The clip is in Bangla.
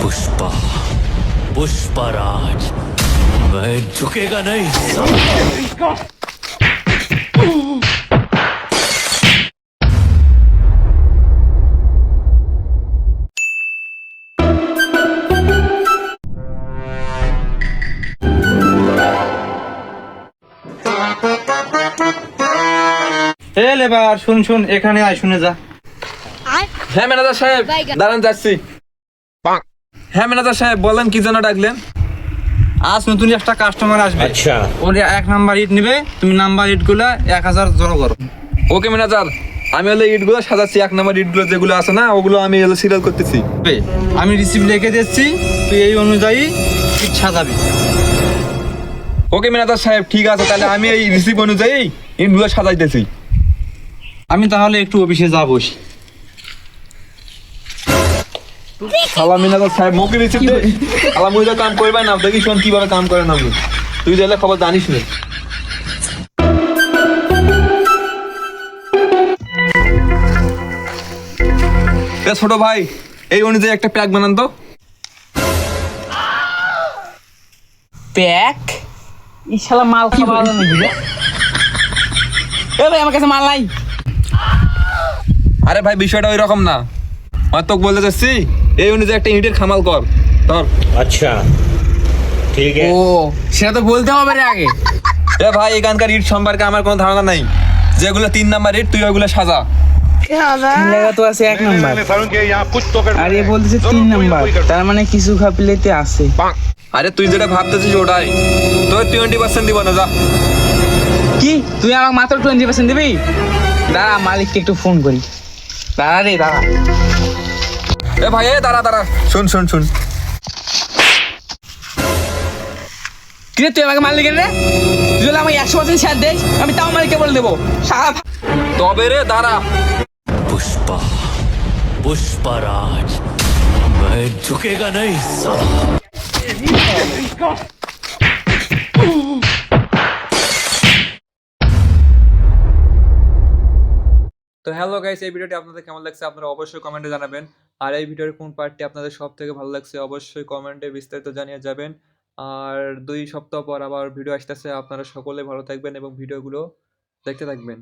पुष्पा पुष्पराज मैं झुकेगा नहीं साला। এ লেবার শুন শুন এখানে আয় শুনে যা। হ্যাঁ ম্যানেজার সাহেব, দাঁড়ান যাচ্ছি। হ্যাঁ ম্যানেজার সাহেব, বলেন কি জন্য ডাকলেন? আজ নতুন একটা কাস্টমার আসবে। আচ্ছা। ওর 1 নাম্বার ইট নিবে, তুমি নাম্বার ইট গুলা 1000 জড়ো করো। ওকে ম্যানেজার, আমি হলে ইটগুলো সাজাচ্ছি। 1 নম্বর ইটগুলো যেগুলো আছে না, ওগুলো আমি হলো সিরিয়াল করতেছি। আমি রিসিপ্ট লিখে দিচ্ছি, তুই এই অনুযায়ী ইট সাজাবি। ওকে ম্যানেজার সাহেব, ঠিক আছে, তাহলে আমি এই রিসিপ্ট অনুযায়ী ইটগুলো সাজাইতেছি। আমি তাহলে একটু অফিসে যা বসি। সালাম ম্যানেজার সাহেব, মুখে রিসিপ্ট দে। আলা মুই তো কাম করবে না, দেখি শোন কিভাবে কাম করে না। তুই দিলে খবর জানিস না। ছোট ভাই, এই অনুযায়ী একটা প্যাক বানান তো। প্যাক এই শালা মাল খাওয়া নাকি রে? এ ভাই আমার কাছে মাল নাই। আরে ভাই, বিষয়টা ওই রকম না। আমি তোকে বলতে চাচ্ছি, এই অনুযায়ী একটা ইটের খামাল কর তোর। अच्छा ठीक है। ও সেটা তো বলতে হবে রে আগে। এ ভাই, এখানকার ইট সম্পর্কে আমার কোনো ধারণা নাই। যেগুলো 3 নাম্বার ইট, তুই ওইগুলো সাজা। লেগা তো আছে 1 নাম্বার আর এ বলতেছে 3 নাম্বার, তার মানে কিছু খাপিলেতে আছে। আরে তুই যেটা ভাবতেছিস ওটাই। তোর 20% দিব না, যা। কি তুই আমাকে মাত্র 20% দিবি? দাঁড়া মালিককে একটু ফোন করি। দাঁড়া রে দাঁড়া। এ ভাই, এ দাঁড়া দাঁড়া, শুন শুন শুন। কি রে তুই আমাকে মাল লিখে রে? তুই যদি আমাকে 100% শেয়ার দেস, আমি তাও মালিককে বলে দেবো। সারা তবে রে দাঁড়া। पुष्पा पुष्पराज मैं झुकेगा नहीं साला। তো হ্যালো গাইস, এই ভিডিওটি আপনাদের কেমন লাগছে আপনারা অবশ্যই কমেন্টে জানাবেন। আর এই ভিডিওর কোন পার্টটি আপনাদের সব থেকে ভালো লাগছে অবশ্যই কমেন্টে বিস্তারিত জানিয়ে যাবেন। আর 2 সপ্তাহ পর আবার ভিডিও আসতেছে। আপনারা সকলে ভালো থাকবেন এবং ভিডিওগুলো দেখতে থাকবেন।